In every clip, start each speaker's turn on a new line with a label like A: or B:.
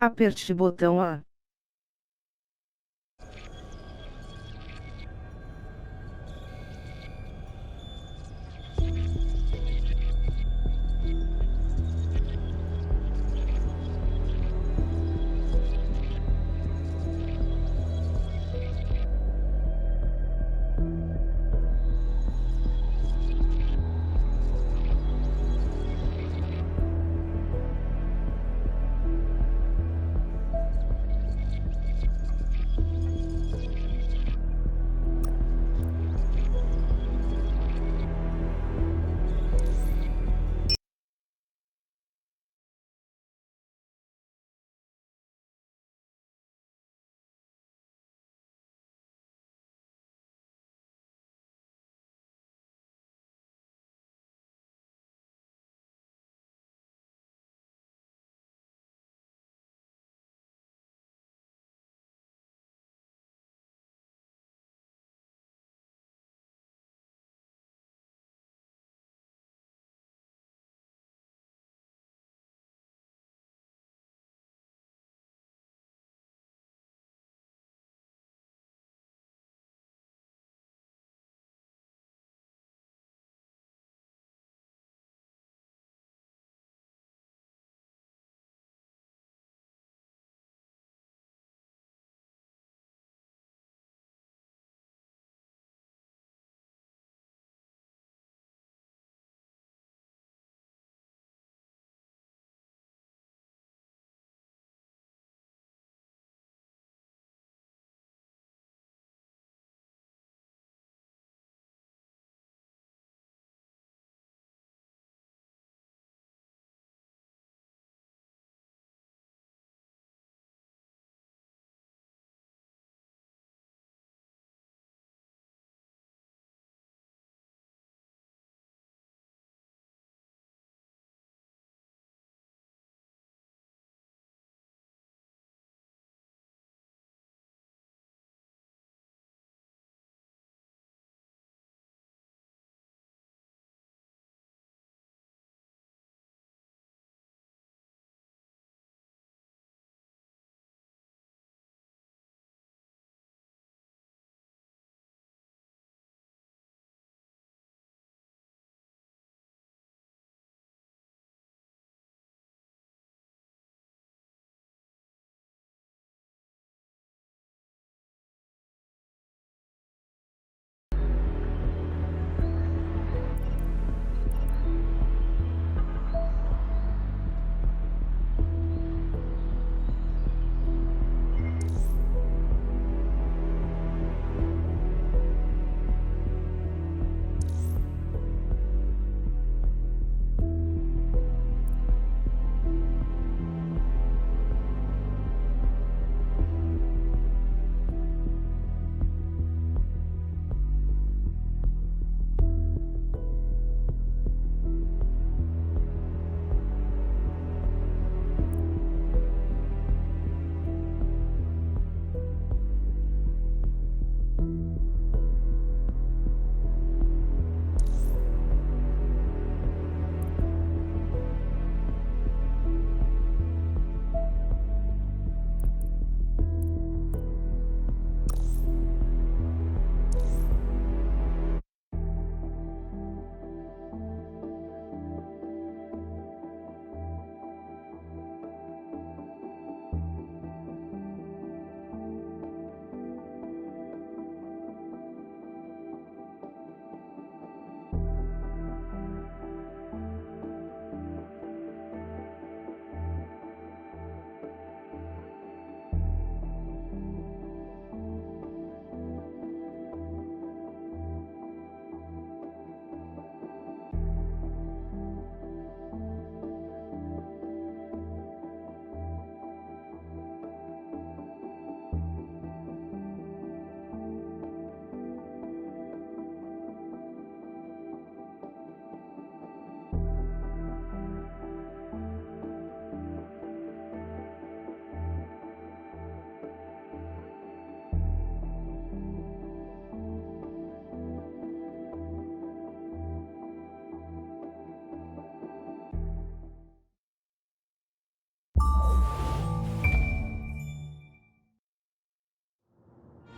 A: Aperte botão A.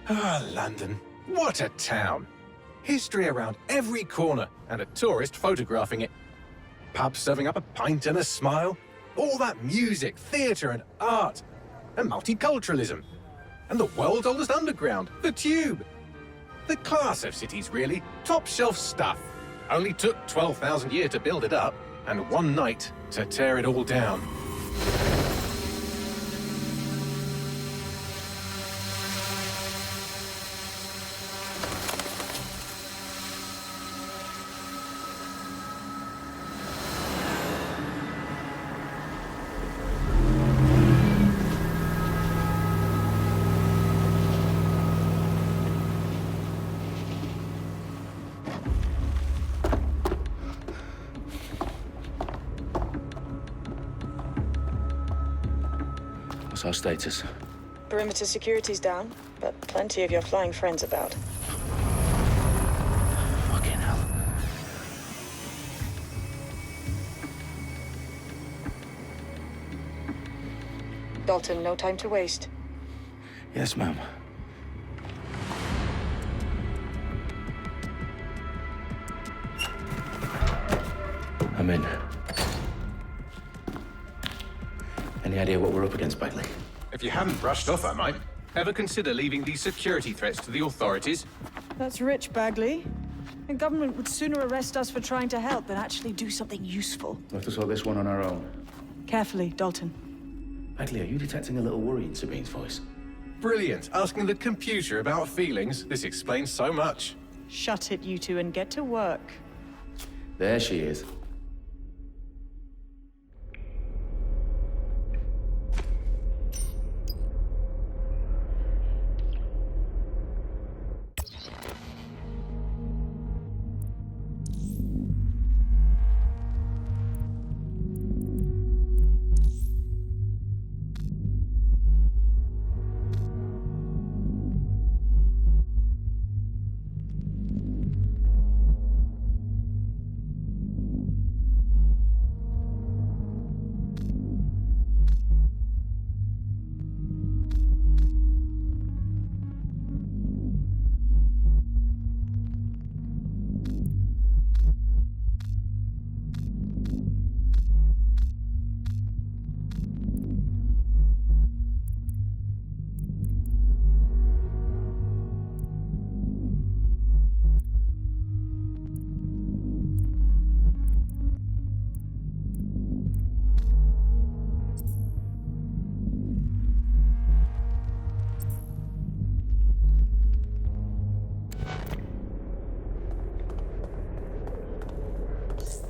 A: Ah, London. What a town. History around every corner, and a tourist photographing it. Pubs serving up a pint and a smile. All that music, theatre and art. And multiculturalism. And the world's oldest underground, the Tube. The class of cities, really. Top shelf stuff. Only took 12,000 years to build it up, and one night to tear it all down.
B: What's our status?
C: Perimeter security's down, but plenty of your flying friends about.
B: Fucking hell.
C: Dalton, no time to waste.
B: Yes, ma'am. I'm in. Any idea what we're up against, Bagley?
A: If you haven't brushed off, I might. Ever consider leaving these security threats to the authorities?
C: That's rich, Bagley. The government would sooner arrest us for trying to help than actually do something useful.
B: We'll have to sort this one on our own.
C: Carefully, Dalton.
B: Bagley, are you detecting a little worry in Sabine's voice?
A: Brilliant. Asking the computer about feelings. This explains so much.
C: Shut it, you two, and get to work.
B: There she is.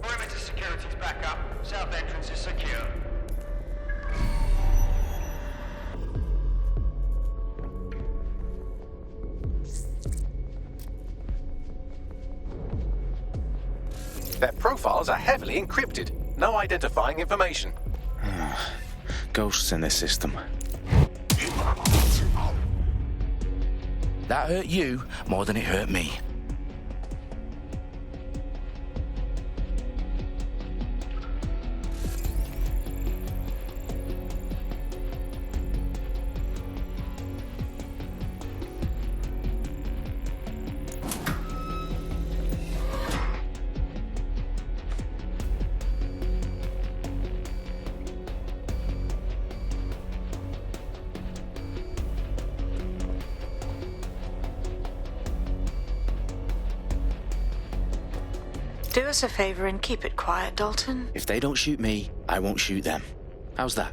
D: Perimeter security's back up. South entrance is secure.
A: Their profiles are heavily encrypted. No identifying information.
B: Ghosts in this system. That hurt you more than it hurt me.
C: Do us a favor and keep it quiet, Dalton.
B: If they don't shoot me, I won't shoot them. How's that?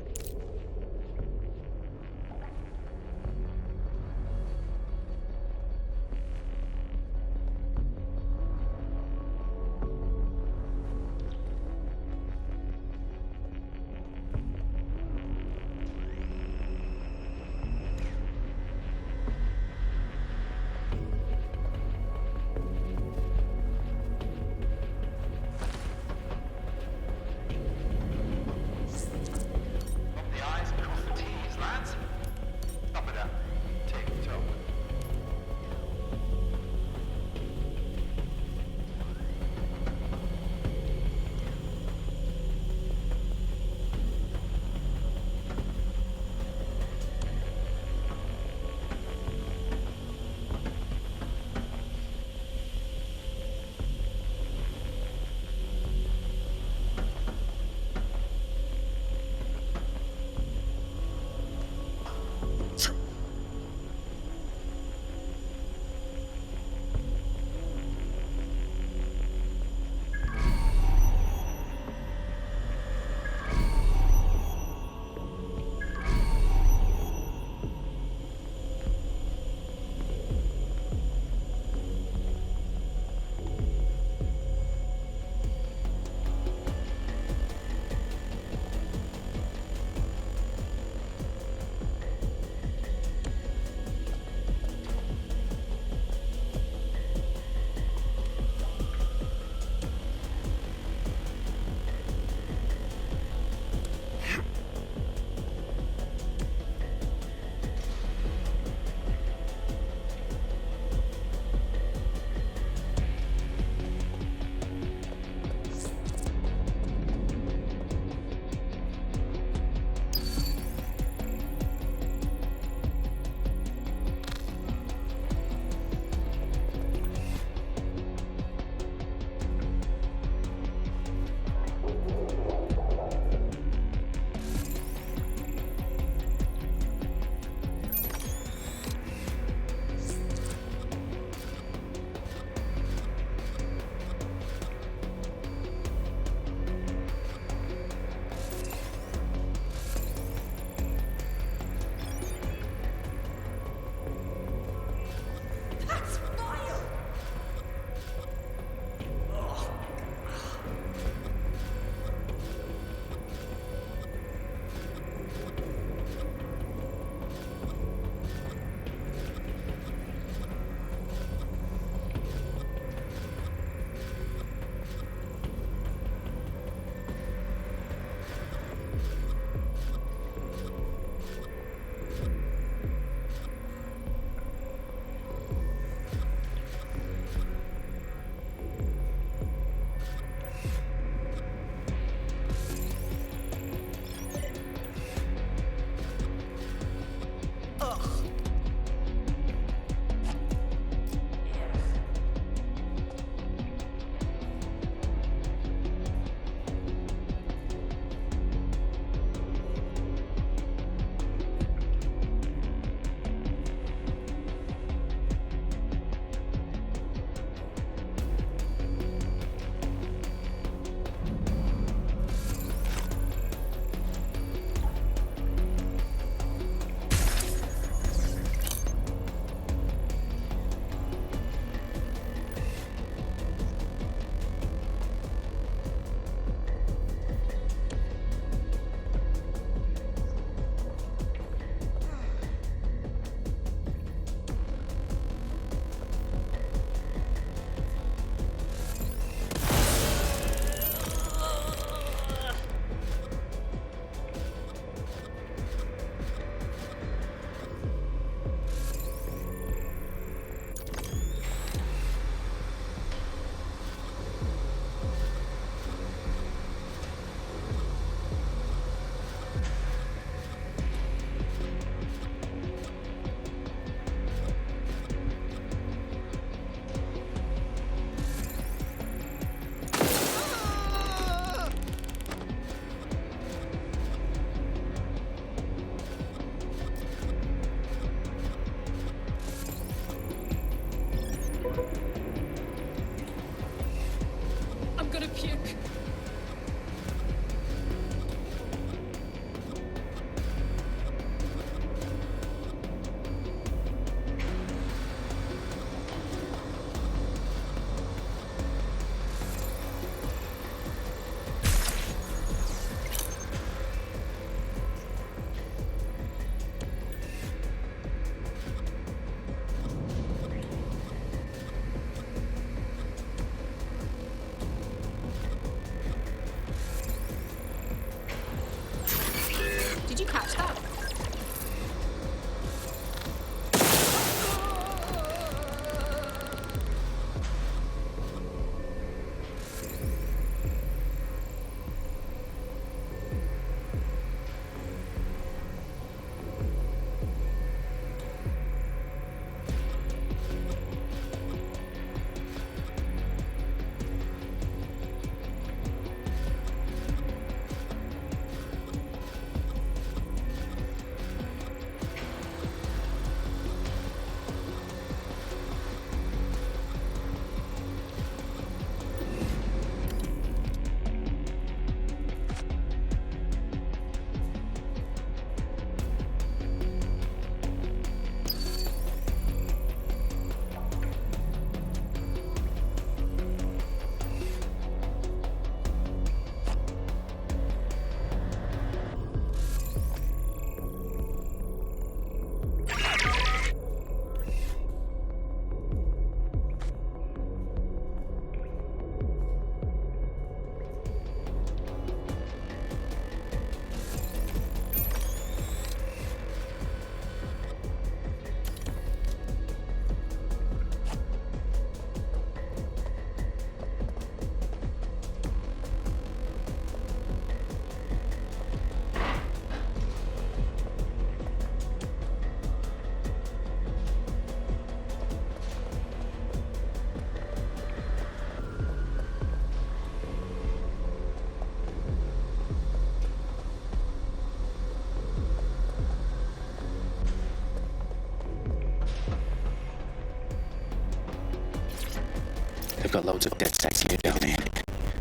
B: They've got loads of dead sex down here.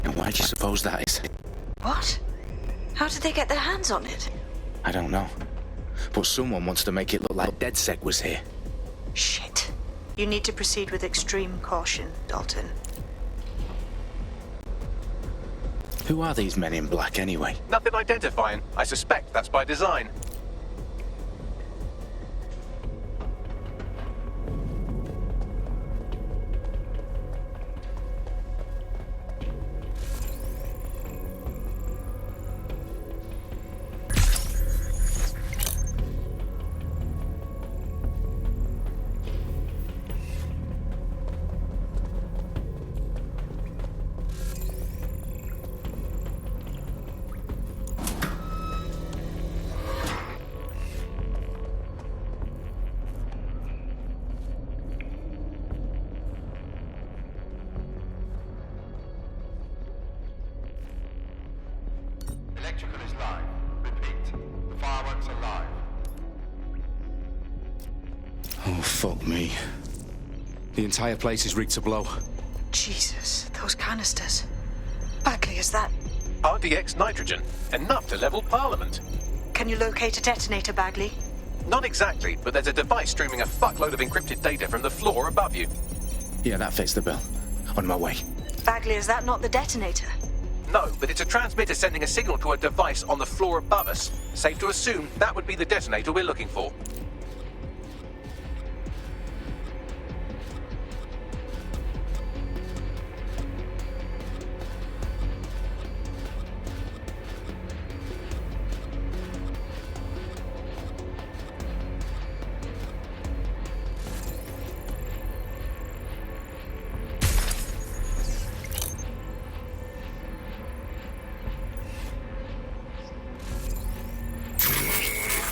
B: And why do you suppose that is?
C: What? How did they get their hands on it?
B: I don't know. But someone wants to make it look like DedSec was here.
C: Shit. You need to proceed with extreme caution, Dalton.
B: Who are these men in black anyway?
A: Nothing identifying. I suspect that's by design.
D: Electrical is live. Repeat. Fireworks are live.
B: Oh, fuck me. The entire place is rigged to blow.
C: Jesus, those canisters. Bagley, is that...
A: RDX nitrogen. Enough to level Parliament.
C: Can you locate a detonator, Bagley?
A: Not exactly, but there's a device streaming a fuckload of encrypted data from the floor above you.
B: Yeah, that fits the bill. On my way.
C: Bagley, is that not the detonator?
A: No, but it's a transmitter sending a signal to a device on the floor above us. Safe to assume that would be the detonator we're looking for.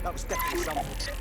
E: That was definitely something.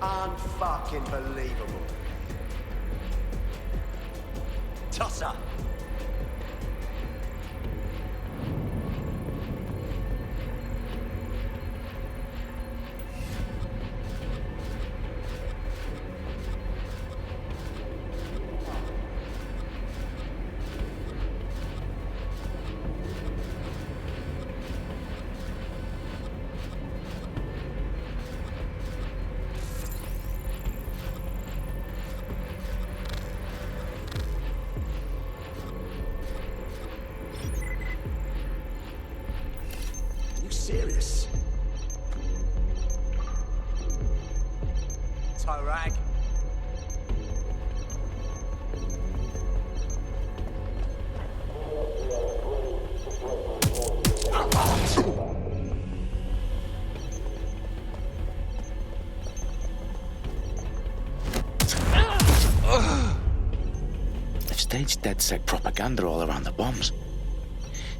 E: Unfucking believable. Tosser. You serious? Tyrag.
B: They've staged DedSec propaganda all around the bombs.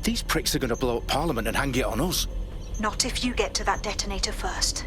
B: These pricks are going to blow up Parliament and hang it on us.
C: Not if you get to that detonator first.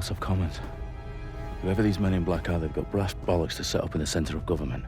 B: House of Commons. Whoever these men in black are, they've got brass bollocks to set up in the centre of government.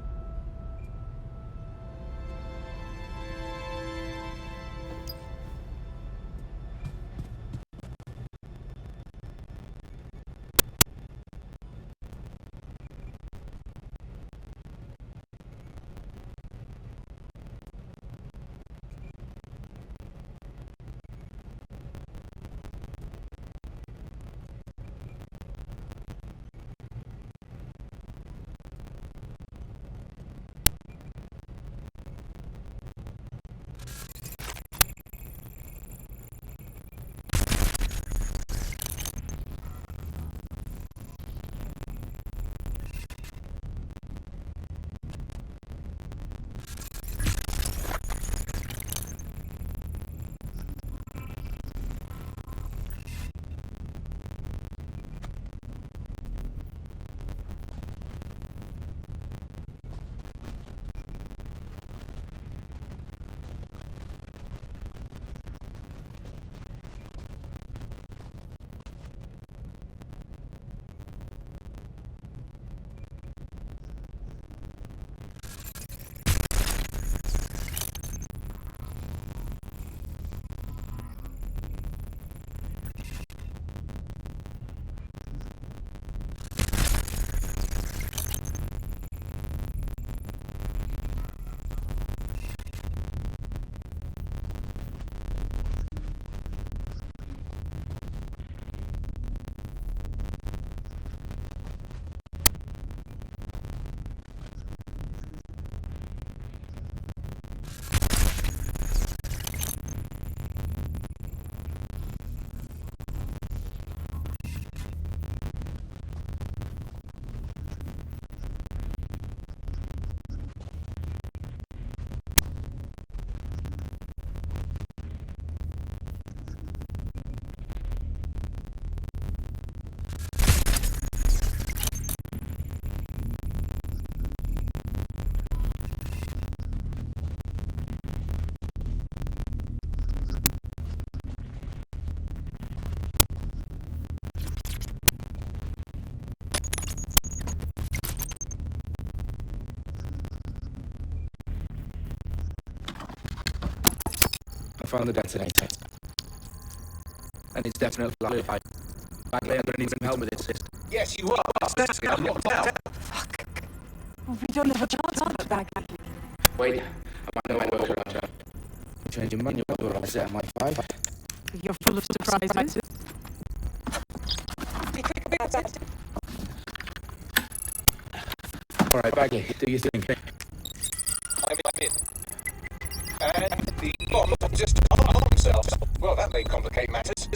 F: I found the detonator. And it's definitely live. Bagley, I'm gonna need some help with this.
A: Yes, you are. I'm locked out.
C: We don't have a chance on it, Bagley.
F: Wait, I might know my work around. Changing manual door, I set my 5.
C: You're full of surprises.
F: Alright, Bagley, do your thing.
A: I'm in. And the bombs just arm themselves. Well, that may complicate matters.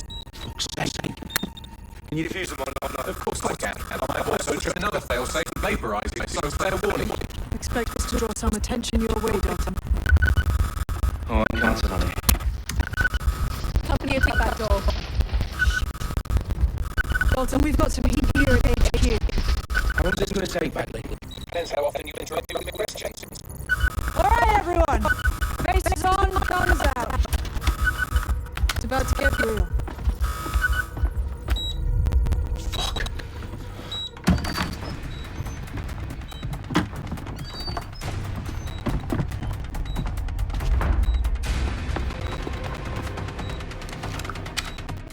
F: Can you defuse them or not?
A: Of course I can. And I also tried another failsafe vaporizing, so fair warning.
C: Expect this to draw some attention your way, Dalton.
F: Oh, I'm counting on it.
G: Company attack that door.
C: Dalton, we've got some heat here at HQ.
F: How long is this going to take, Bagley?
A: Depends how often you interact with the questions.
C: All right, everyone. Faces on, guns out. It's about to get real.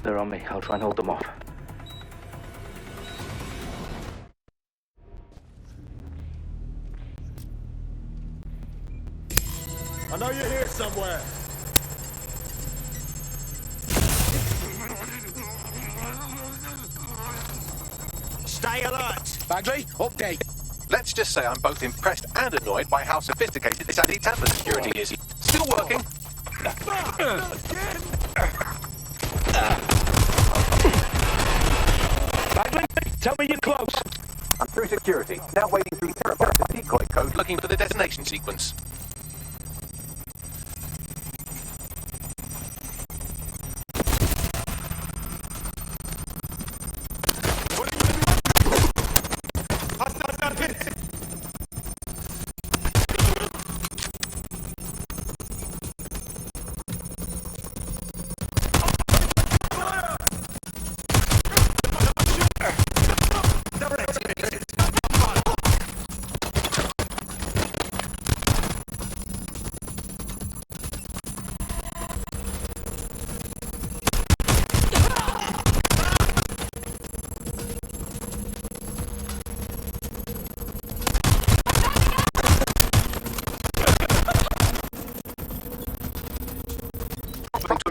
B: They're on me. I'll try and hold them off.
E: I know you're here somewhere. Stay alert.
F: Bagley, update.
A: Let's just say I'm both impressed and annoyed by how sophisticated this anti-tamper security is. Still working.
F: Bagley, tell me you're close.
A: I'm through security. Now wading through terabytes of decoy code looking for the detonation sequence.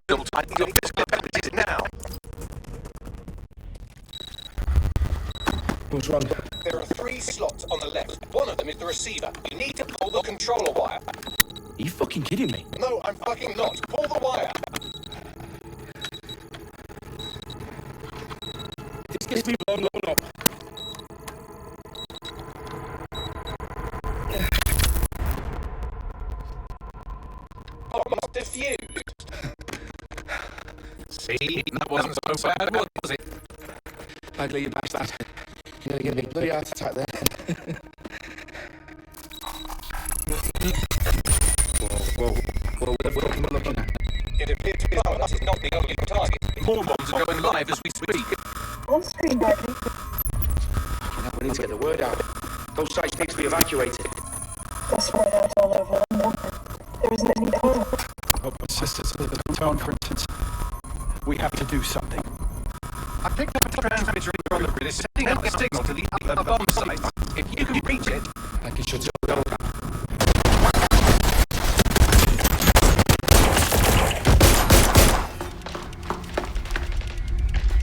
A: Still tighten your physical abilities now.
F: What's wrong?
A: There are 3 slots on the left. One of them is the receiver. You need to pull the controller wire.
B: Are you fucking kidding me?
A: No, I'm fucking not. Pull the wire.
B: This gets me blown up.
A: Almost diffused. See? That wasn't so bad, was it?
B: Bagley, you bastard. You're gonna give me a bloody heart attack there. Whoa, what are we looking at?
A: It appears to be us is not the only target. More bombs are going live as we speak.
H: On screen, Bagley.
B: We need to get the word out. Those sites need to be evacuated.
H: They're spread out all over London. There isn't any time.
I: Sisters of the tone, for instance. We have to do something.
A: I picked up a transmitter in the grid. It's sending out a signal to the other bomb sites. If you can reach it,
B: I can shut it all down.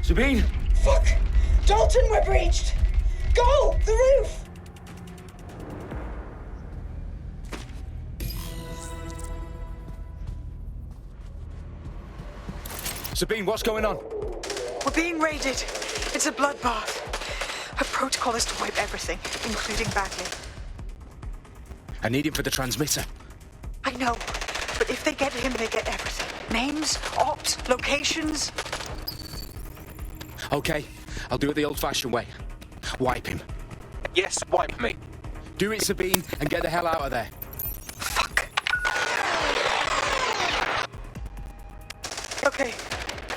B: Sabine!
H: Fuck! Dalton, we're breached! Go! The roof!
B: Sabine, what's going on?
J: We're being raided. It's a bloodbath. Her protocol is to wipe everything, including Bagley.
B: I need him for the transmitter.
J: I know, but if they get him, they get everything. Names, ops, locations.
B: Okay, I'll do it the old-fashioned way. Wipe him.
A: yes, wipe me.
B: Do it, Sabine, and get the hell out of there.
J: Fuck. Okay,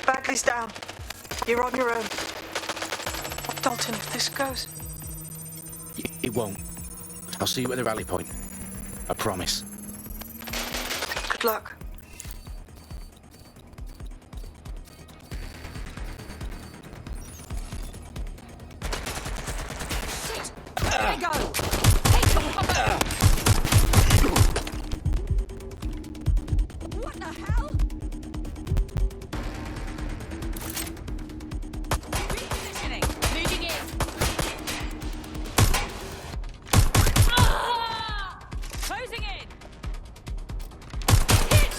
J: Bagley's down. You're on your own. Dalton, if this goes...
B: It won't. I'll see you at the rally point. I promise.
J: Good luck.
C: There we go! Take some cover! What the hell? Repositioning. Moving in. Closing in. Hit!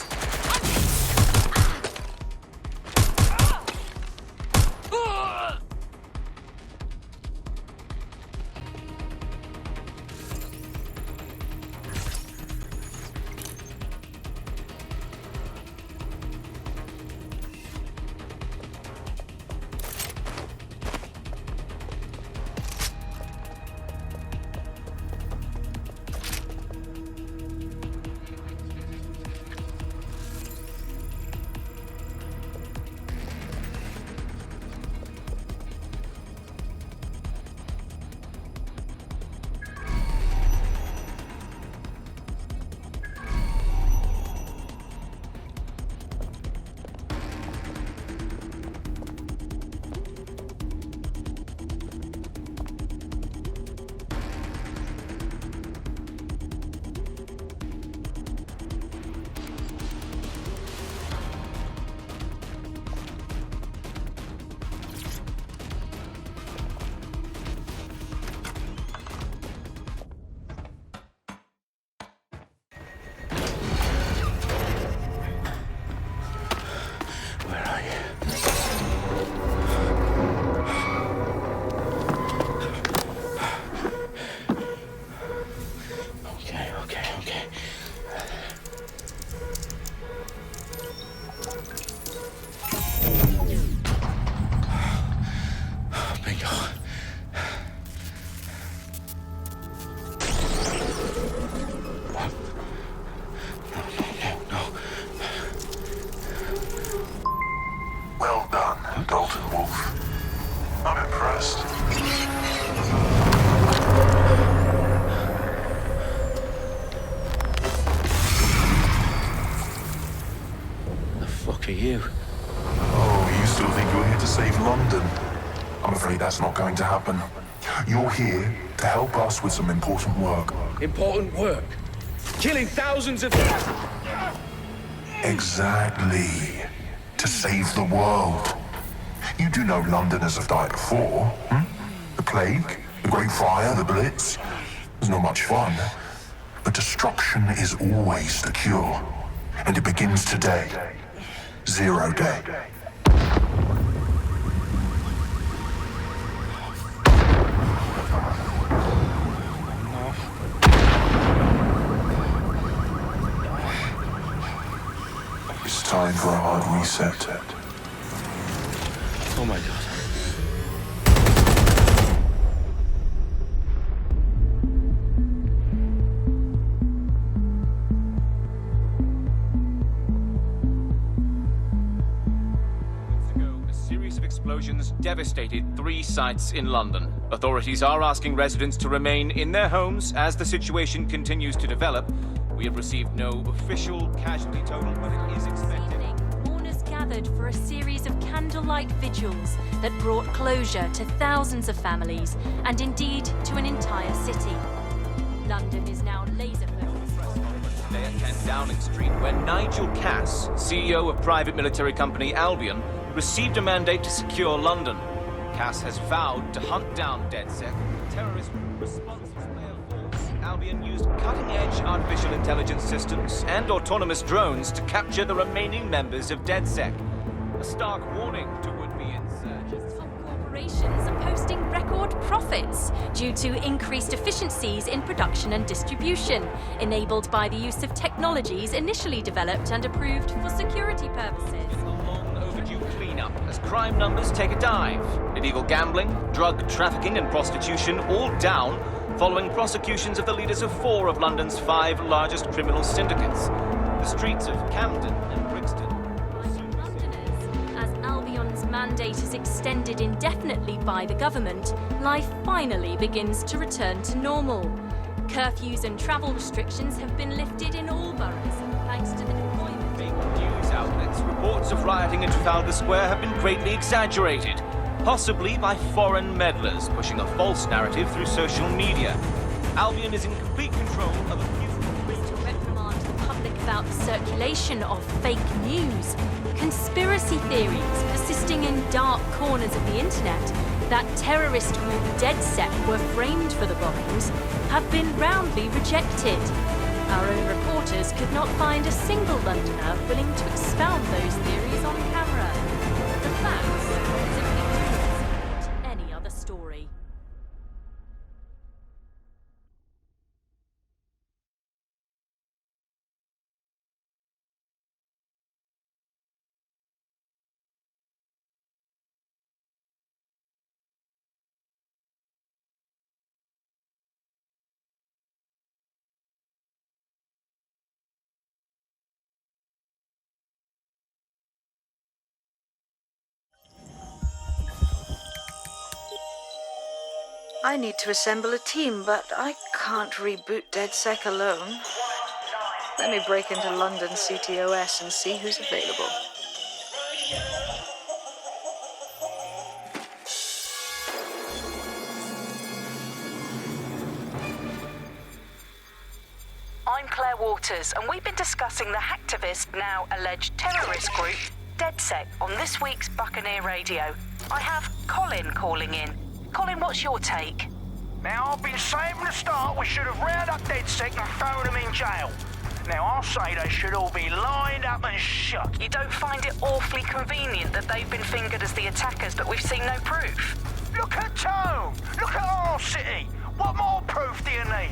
B: Okay. Bingo. No.
K: Well done, Dalton Wolf. I'm impressed.
B: The fuck are you?
K: Oh, you still think you're here to save London? I'm afraid that's not going to happen. You're here to help us with some important work.
B: Important work. Killing thousands of...
K: Exactly. to save the world. You do know Londoners have died before, hmm? The Plague, the Great Fire, the Blitz. It's not much fun. But destruction is always the cure. And it begins today. Zero Day. It's time for a hard reset.
B: Oh my God.
L: Explosions devastated 3 sites in London. Authorities are asking residents to remain in their homes as the situation continues to develop. We have received no official casualty total, but it is expected.
M: Mourners gathered for a series of candlelight vigils that brought closure to thousands of families and indeed to an entire city. London is now laser-focused.
L: Today at 10 Downing Street, where Nigel Cass, CEO of private military company Albion, received a mandate to secure London. Cass has vowed to hunt down DedSec. Terrorist response force. Albion used cutting-edge artificial intelligence systems and autonomous drones to capture the remaining members of DedSec. A stark warning to would-be insurgents.
M: Top corporations are posting record profits due to increased efficiencies in production and distribution, enabled by the use of technologies initially developed and approved for security purposes.
L: Cleanup as crime numbers take a dive. Illegal gambling, drug trafficking and prostitution all down following prosecutions of the leaders of 4 of London's 5 largest criminal syndicates. The streets of Camden and Brixton.
M: Londoners, as Albion's mandate is extended indefinitely by the government, life finally begins to return to normal. Curfews and travel restrictions have been lifted in all boroughs thanks to the deployment.
L: News outlets, reports of rioting in Trafalgar Square have been greatly exaggerated, possibly by foreign meddlers pushing a false narrative through social media. Albion is in complete control of a
M: to reprimand the public about the circulation of fake news, conspiracy theories persisting in dark corners of the internet that terrorist group DedSec were framed for the bombings have been roundly rejected. Our own reporters could not find a single Londoner willing to expound those theories on camera. The facts simply don't support any other story.
J: I need to assemble a team, but I can't reboot DedSec alone. Let me break into London CTOS and see who's available.
N: I'm Claire Waters, and we've been discussing the hacktivist, now alleged terrorist group, DedSec, on this week's Buccaneer Radio. I have Colin calling in. Colin, what's your take?
D: Now, I've been saying from the start we should have rounded up DedSec and thrown them in jail. Now, I'll say they should all be lined up and shot.
N: You don't find it awfully convenient that they've been fingered as the attackers, but we've seen no proof?
D: Look at Tone! Look at our city! What more proof do you need?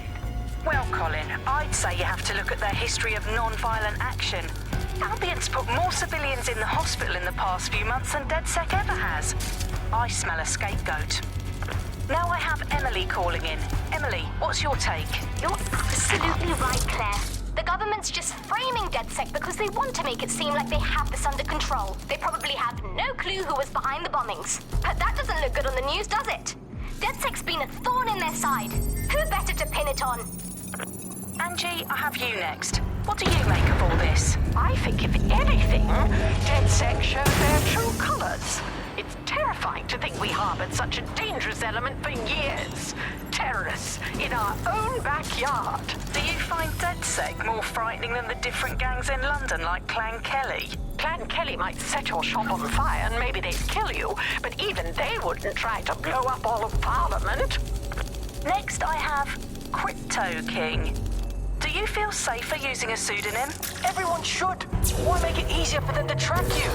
N: Well, Colin, I'd say you have to look at their history of non-violent action. Albion's put more civilians in the hospital in the past few months than DedSec ever has. I smell a scapegoat. Now I have Emily calling in. Emily, what's your take?
O: You're absolutely right, Claire. The government's just framing DedSec because they want to make it seem like they have this under control. They probably have no clue who was behind the bombings. But that doesn't look good on the news, does it? DedSec's been a thorn in their side. Who better to pin it on?
N: Angie, I have you next. What do you make of all this?
P: I think, if anything, DedSec show their true colours. It's terrifying to think we harboured such a dangerous element for years. Terrorists in our own backyard.
N: Do you find DedSec more frightening than the different gangs in London like Clan Kelly?
P: Clan Kelly might set your shop on fire and maybe they'd kill you, but even they wouldn't try to blow up all of Parliament.
N: Next, I have Crypto King. Do you feel safer using a pseudonym?
Q: Everyone should. Why make it easier for them to track you?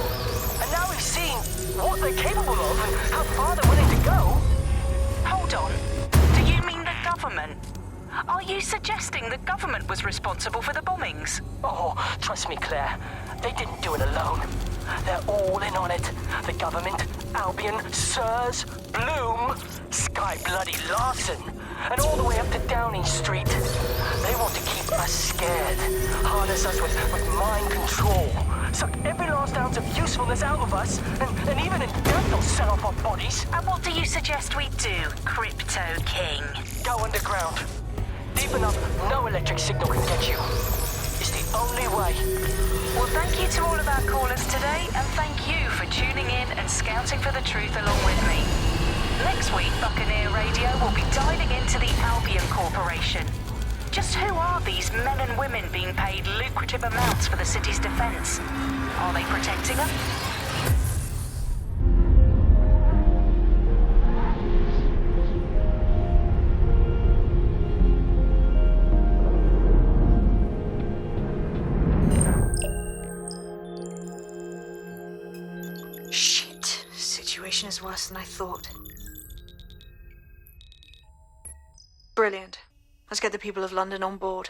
Q: And now we've seen what they're capable of and how far they're willing to go.
N: Hold on. Do you mean the government? Are you suggesting the government was responsible for the bombings?
Q: Oh, trust me, Claire. They didn't do it alone. They're all in on it. The government, Albion, Sirs, Bloom, Sky Bloody Larson, and all the way up to Downing Street. They want to keep us scared, harness us with mind control, suck every last ounce of usefulness out of us, and even in death they'll set off our bodies.
N: And what do you suggest we do, Crypto King?
Q: Go underground. Deep enough, no electric signal can get you. It's the only way.
N: Well, thank you to all of our callers today, and thank you for tuning in and scouting for the truth along with me. Next week, Buccaneer Radio will be diving into the Albion Corporation. Just who are these men and women being paid lucrative amounts for the city's defense? Are they protecting them?
J: Shit. Situation is worse than I thought. Brilliant. Let's get the people of London on board.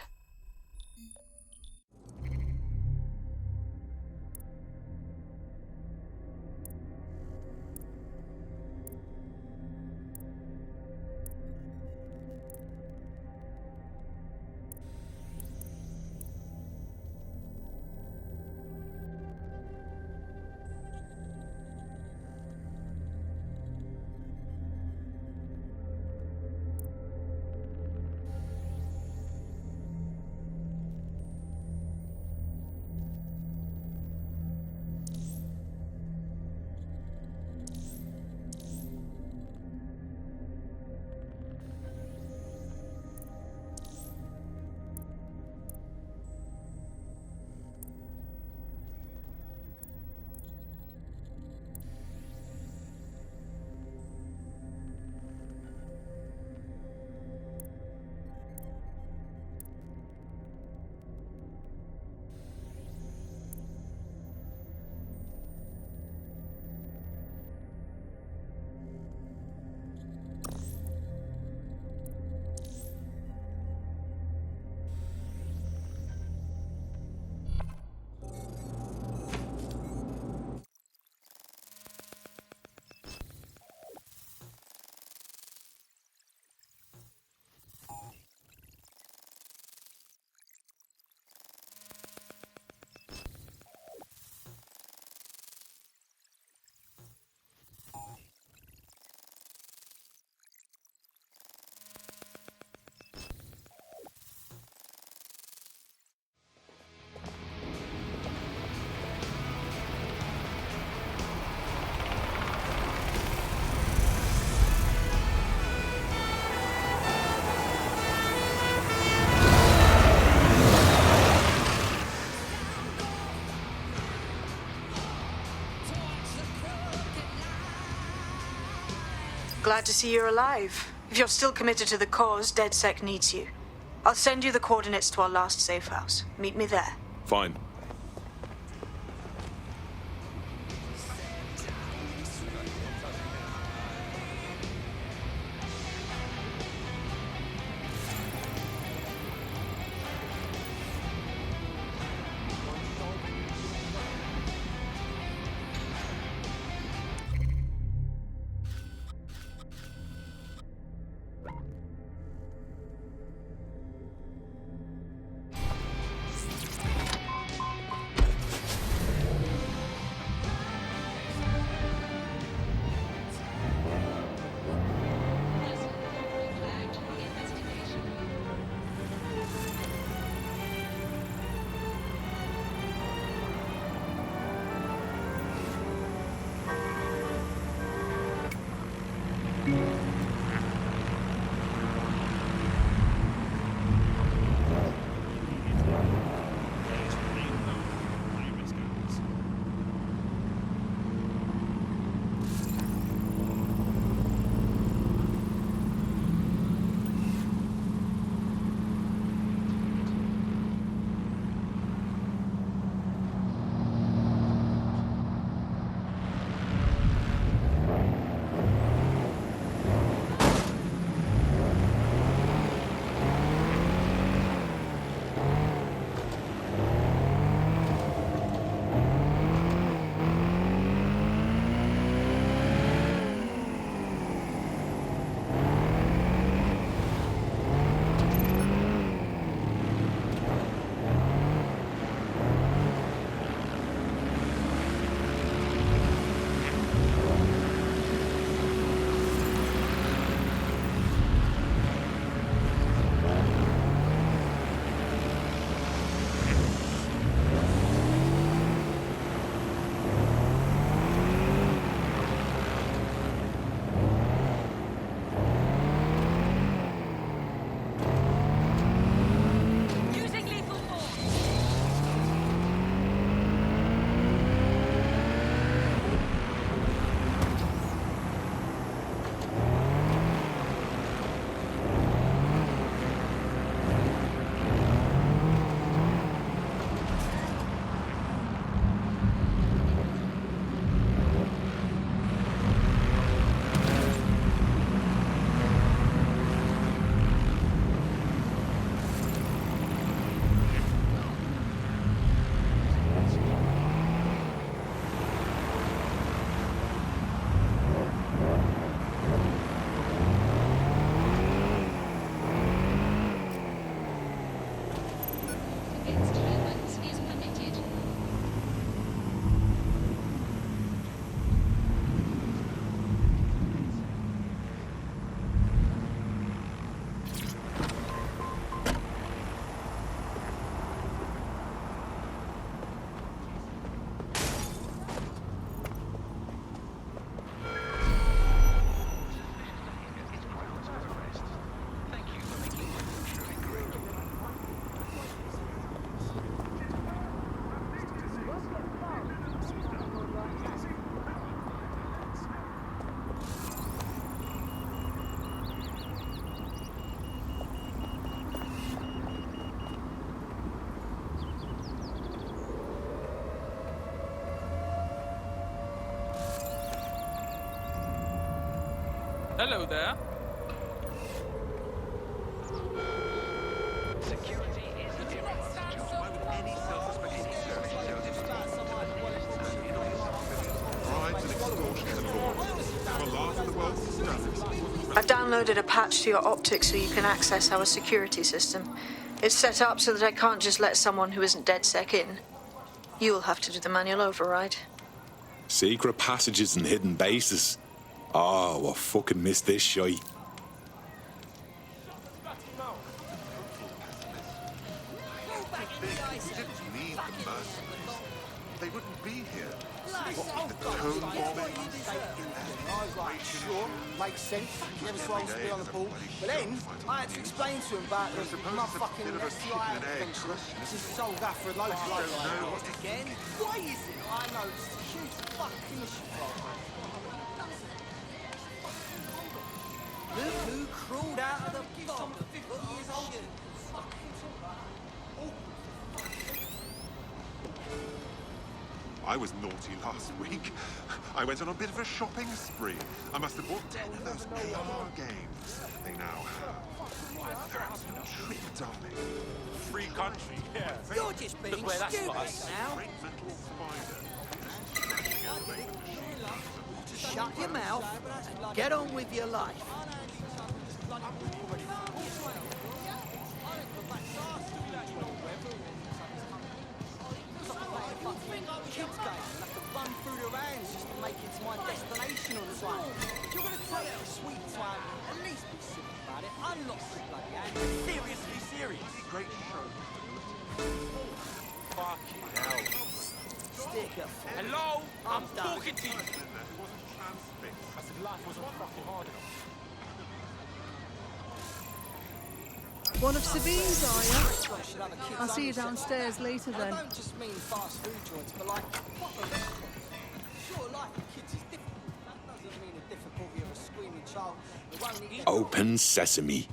J: Glad to see you're alive. If you're still committed to the cause, DedSec needs you. I'll send you the coordinates to our last safe house. Meet me there.
E: Fine.
R: Hello there.
J: I've downloaded a patch to your optics so you can access our security system. It's set up so that I can't just let someone who isn't DedSec in. You'll have to do the manual override.
S: Secret passages and hidden bases. Oh, I fucking missed this shite.
K: They wouldn't be here. What with the cone bombing?
T: Sure, makes sense. Never supposed to be on the ball. But then, I had to explain to him about the motherfucking STI adventure. This is so gaffer and loads of loads. Again? Why is it? I know, it's a huge fucking issue. Look who crawled out of the bog. 50 years old.
K: I was naughty last week. I went on a bit of a shopping spree. I must have bought 10 of those AR games they now have. They're absolute treats, aren't they?
E: Free country, yeah.
T: You're just being stupid now. Shut your mouth and get on with your life. Kids game, I have to run through your hands just to make it to my destination on time. If you're gonna take a sweet time, at least be simple about it. Unlock the bloody hand.
E: Seriously serious.
K: Great show.
E: Fucking hell.
T: Stick up.
E: Hello? I'm
T: done.
E: talking to you. I said life wasn't fucking hard enough.
C: One of Sabine's, are you? I'll see you downstairs later then.
T: I don't just mean fast food joints, but like proper restaurants. Sure, life for kids is different. That doesn't mean the difficulty of a screaming child. It won't eat
S: Open sesame.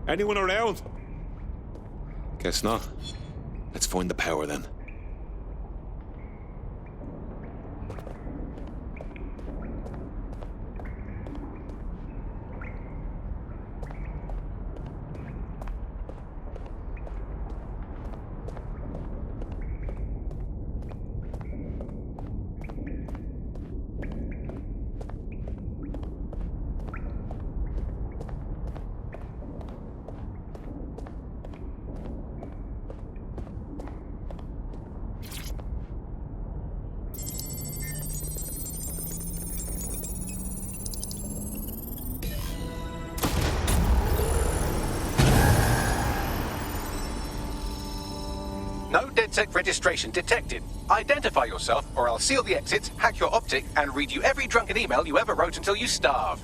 S: Anyone around? Guess not. Let's find the power then.
A: No DedSec registration detected. Identify yourself, or I'll seal the exits, hack your optic, and read you every drunken email you ever wrote until you starve.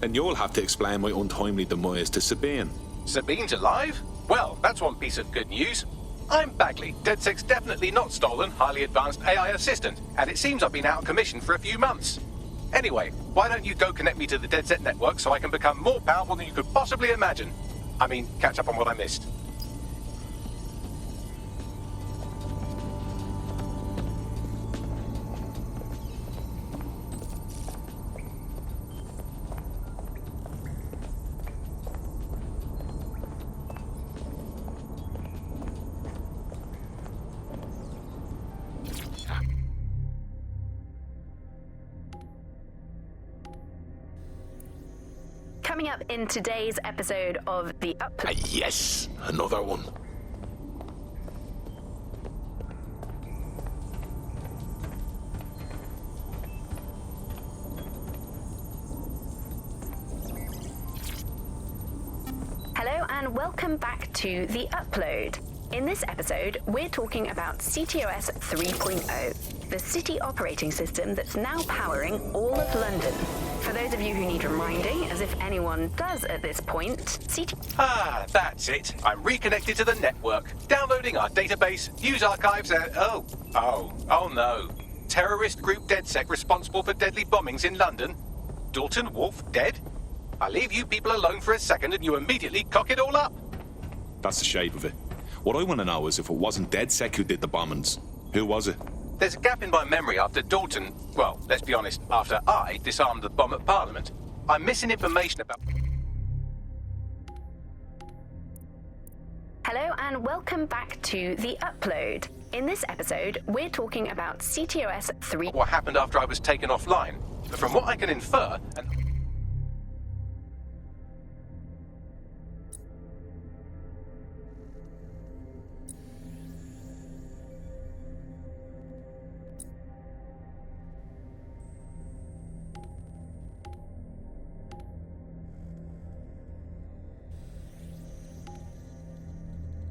S: And you'll have to explain my untimely demise to Sabine.
A: Sabine's alive? Well, that's one piece of good news. I'm Bagley, DedSec's definitely not stolen, highly advanced AI assistant, and it seems I've been out of commission for a few months. Anyway, why don't you go connect me to the DedSec network so I can become more powerful than you could possibly imagine? I mean, catch up on what I missed.
U: Coming up in today's episode of the
S: Yes, another one.
U: Hello and welcome back to The Upload. In this episode, we're talking about CTOS 3.0, the city operating system that's now powering all of London. For those of you who need reminding, as if anyone does at this point,
A: Ah, that's it. I'm reconnected to the network, downloading our database, news archives, and... Oh no. Terrorist group DedSec responsible for deadly bombings in London? Dalton Wolf dead? I leave you people alone for a second and you immediately cock it all up.
S: That's the shape of it. What I want to know is if it wasn't DedSec who did the bombings, who was it?
A: There's a gap in my memory after Dalton... Well, let's be honest, after I disarmed the bomb at Parliament. I'm missing information about...
U: Hello and welcome back to The Upload. In this episode, we're talking about CTOS 3...
A: What happened after I was taken offline. But from what I can infer...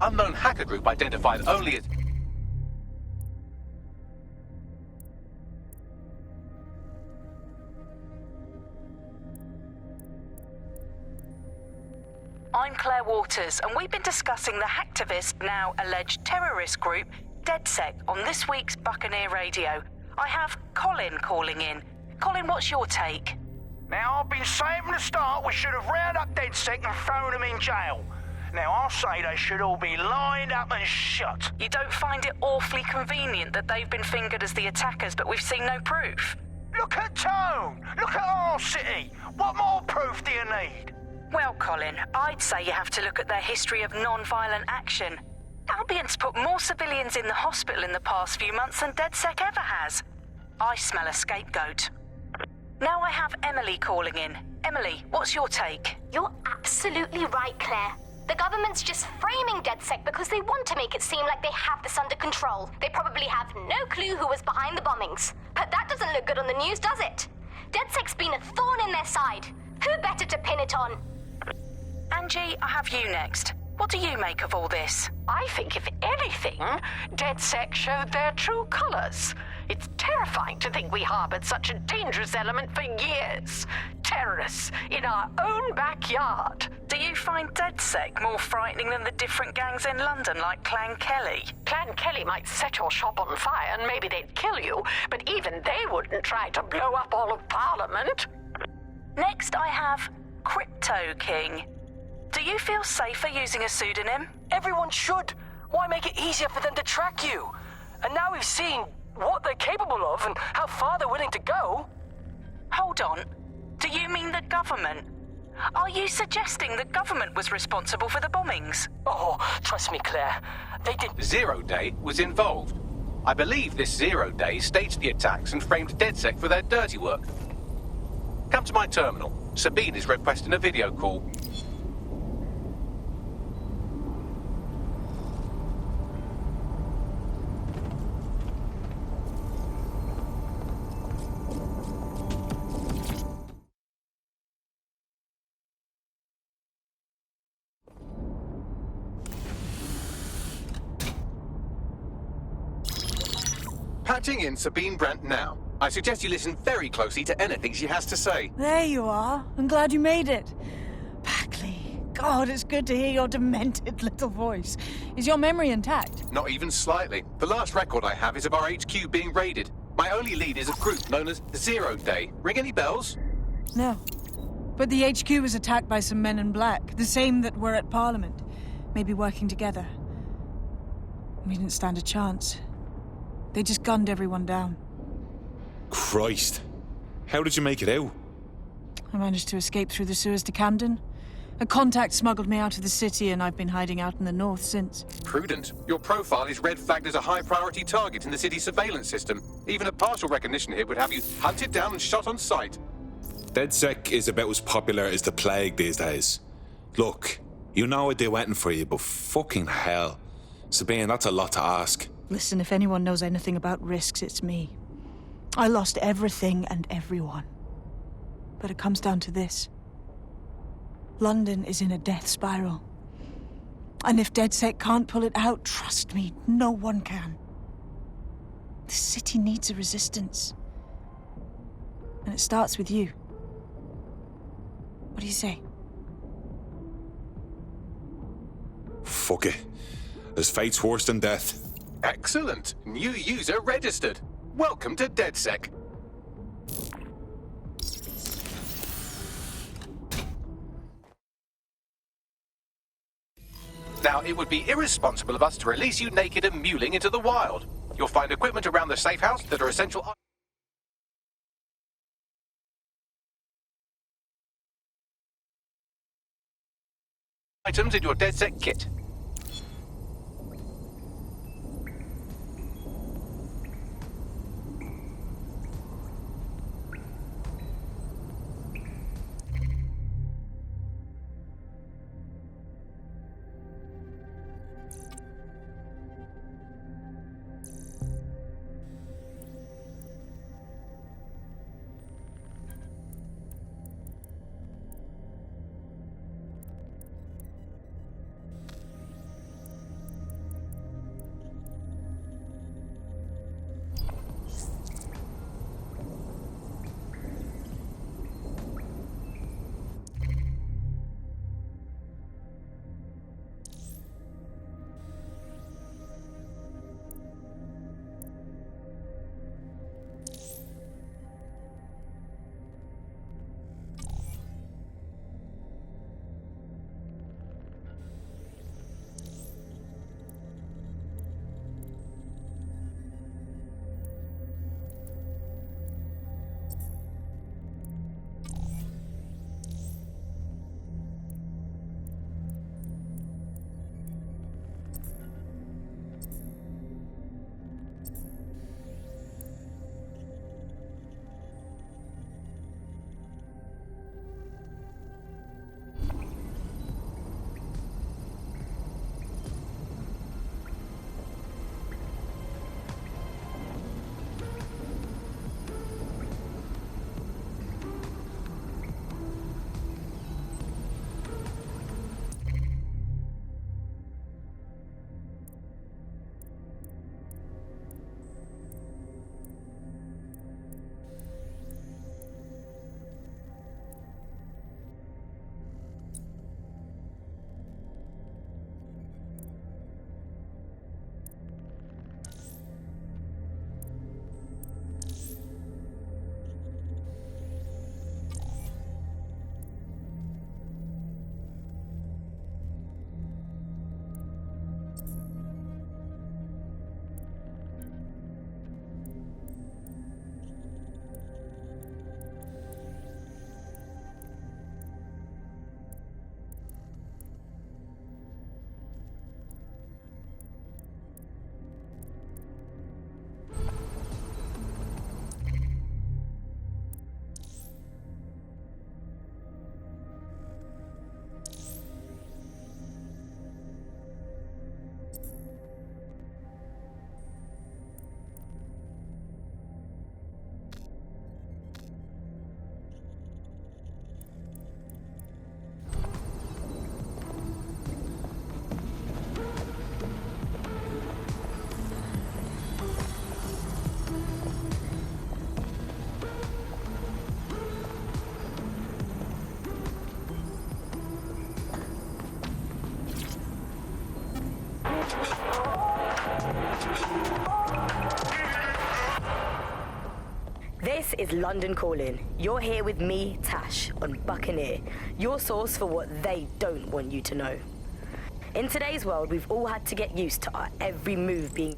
A: Unknown hacker group identified only as...
N: I'm Claire Waters, and we've been discussing the hacktivist, now alleged terrorist group, DedSec, on this week's Buccaneer Radio. I have Colin calling in. Colin, what's your take?
D: Now, I've been saying from the start we should have rounded up DedSec and thrown them in jail. Now, I'll say they should all be lined up and shot.
N: You don't find it awfully convenient that they've been fingered as the attackers, but we've seen no proof?
D: Look at Tone! Look at our city! What more proof do you need?
N: Well, Colin, I'd say you have to look at their history of non-violent action. Albion's put more civilians in the hospital in the past few months than DedSec ever has. I smell a scapegoat. Now I have Emily calling in. Emily, what's your take?
O: You're absolutely right, Claire. The government's just framing DedSec because they want to make it seem like they have this under control. They probably have no clue who was behind the bombings. But that doesn't look good on the news, does it? DedSec's been a thorn in their side. Who better to pin it on?
N: Angie, I have you next. What do you make of all this?
P: I think, if anything, DedSec showed their true colors. It's terrifying to think we harbored such a dangerous element for years. Terrorists in our own backyard.
N: Do you find DedSec more frightening than the different gangs in London, like Clan Kelly?
P: Clan Kelly might set your shop on fire and maybe they'd kill you, but even they wouldn't try to blow up all of Parliament.
N: Next, I have Crypto King. Do you feel safer using a pseudonym?
Q: Everyone should. Why make it easier for them to track you? And now we've seen what they're capable of and how far they're willing to go.
N: Hold on. Do you mean the government? Are you suggesting the government was responsible for the bombings?
Q: Oh, trust me, Claire. They did...
A: Zero Day was involved. I believe this Zero Day staged the attacks and framed DedSec for their dirty work. Come to my terminal. Sabine is requesting a video call. Patching in Sabine Brandt now. I suggest you listen very closely to anything she has to say.
C: There you are. I'm glad you made it. Packley, God, it's good to hear your demented little voice. Is your memory intact?
A: Not even slightly. The last record I have is of our HQ being raided. My only lead is a group known as Zero Day. Ring any bells?
C: No. But the HQ was attacked by some men in black, the same that were at Parliament. Maybe working together. We didn't stand a chance. They just gunned everyone down.
S: Christ. How did you make it out?
C: I managed to escape through the sewers to Camden. A contact smuggled me out of the city, and I've been hiding out in the north since.
A: Prudent. Your profile is red flagged as a high-priority target in the city's surveillance system. Even a partial recognition here would have you hunted down and shot on sight.
S: DedSec is about as popular as the plague these days. Look, you know what they're waiting for you, but fucking hell. Sabine, that's a lot to ask.
C: Listen, if anyone knows anything about risks, it's me. I lost everything and everyone. But it comes down to this. London is in a death spiral. And if DedSec can't pull it out, trust me, no one can. The city needs a resistance. And it starts with you. What do you say?
S: Fuck it. There's fate's worse than death.
A: Excellent. New user registered. Welcome to DedSec. Now, it would be irresponsible of us to release you naked and mewling into the wild. You'll find equipment around the safe house that are essential items in your DedSec kit.
U: This is London Calling. You're here with me, Tash, on Buccaneer, your source for what they don't want you to know. In today's world, we've all had to get used to our every move being...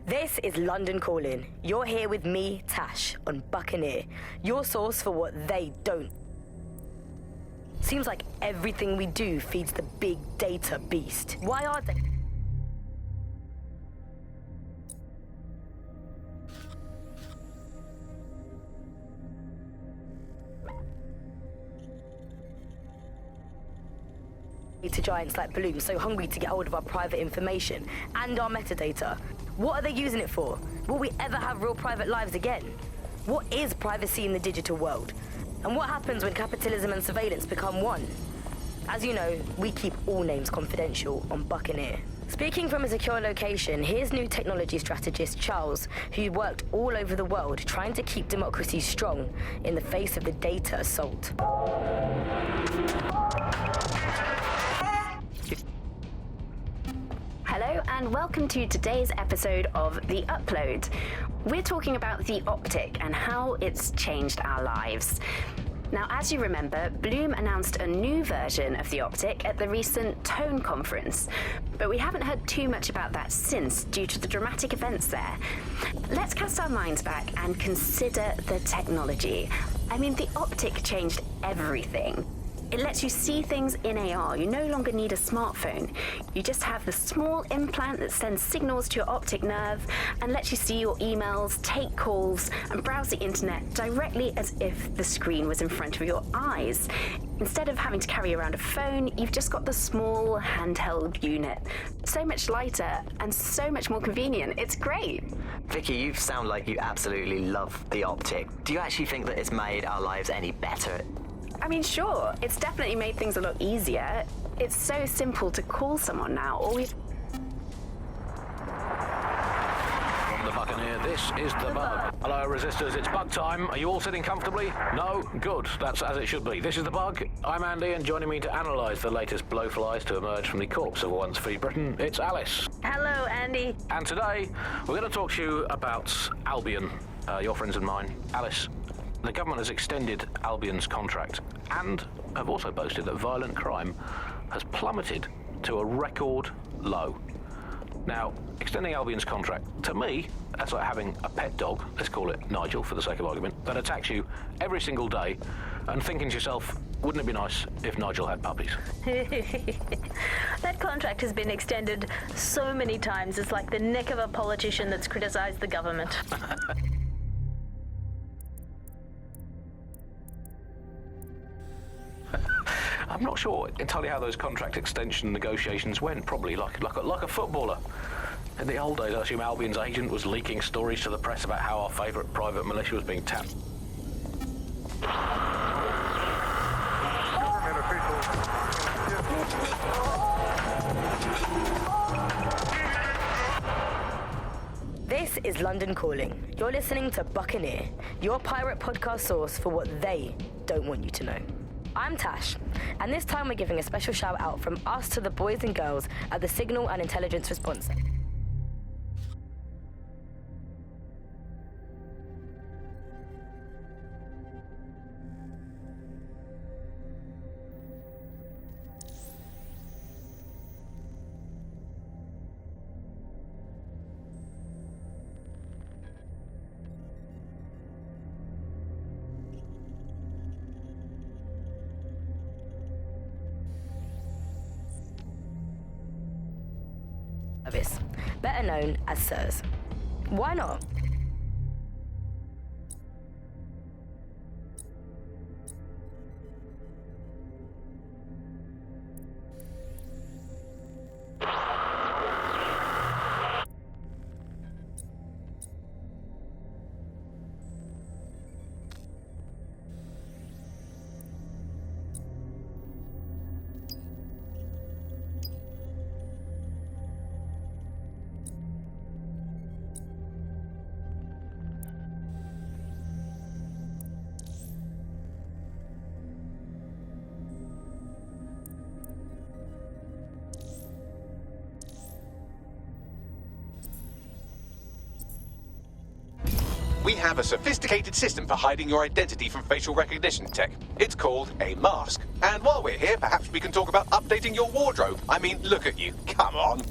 U: This is London Calling. You're here with me, Tash, on Buccaneer, your source for what they don't. Seems like everything we do feeds the big data beast. Why are they... data giants like Bloom so hungry to get hold of our private information and our metadata?
R: What are they using it for? Will we ever have real private lives again? What is privacy in the digital world? And what happens when capitalism and surveillance become one? As you know, we keep all names confidential on Buccaneer. Speaking from a secure location, here's new technology strategist Charles, who worked all over the world trying to keep democracy strong in the face of the data assault.
U: Hello and welcome to today's episode of The Upload. We're talking about the optic and how it's changed our lives. Now, as you remember, Bloom announced a new version of the optic at the recent Tone conference, but we haven't heard too much about that since due to the dramatic events there. Let's cast our minds back and consider the technology. I mean, the optic changed everything. It lets you see things in AR. You no longer need a smartphone. You just have the small implant that sends signals to your optic nerve and lets you see your emails, take calls, and browse the internet directly as if the screen was in front of your eyes. Instead of having to carry around a phone, you've just got the small handheld unit. So much lighter and so much more convenient. It's great.
V: Vicky, you sound like you absolutely love the optic. Do you actually think that it's made our lives any better?
U: I mean, sure, it's definitely made things a lot easier. It's so simple to call someone now.
W: From the Buccaneer, this is the Bug. Hello, Resistors, it's Bug time. Are you all sitting comfortably? No? Good, that's as it should be. This is the Bug. I'm Andy, and joining me to analyse the latest blowflies to emerge from the corpse of a once free Britain, it's Alice.
R: Hello, Andy.
W: And today, we're going to talk to you about Albion, your friends and mine. Alice, the government has extended Albion's contract and have also boasted that violent crime has plummeted to a record low. Now, extending Albion's contract, to me, that's like having a pet dog, let's call it Nigel for the sake of argument, that attacks you every single day and thinking to yourself, wouldn't it be nice if Nigel had puppies?
X: That contract has been extended so many times, it's like the neck of a politician that's criticised the government.
W: I'm not sure entirely how those contract extension negotiations went. Probably like a footballer. In the old days, I assume Albion's agent was leaking stories to the press about how our favourite private militia was being tapped.
R: This is London Calling. You're listening to Buccaneer, your pirate podcast source for what they don't want you to know. I'm Tash, and this time we're giving a special shout out from us to the boys and girls at the Signal and Intelligence Response Center. Service, better known as SIRS. Why not?
Y: We have a sophisticated system for hiding your identity from facial recognition tech. It's called a mask. And while we're here, perhaps we can talk about updating your wardrobe. I mean, look at you. Come on.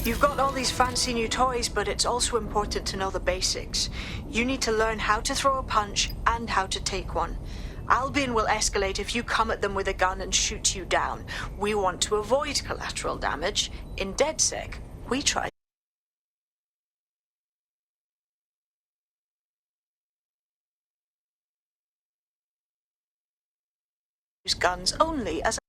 J: You've got all these fancy new toys, but it's also important to know the basics. You need to learn how to throw a punch and how to take one. Albion will escalate if you come at them with a gun and shoot you down. We want to avoid collateral damage. In DedSec, we try use guns only as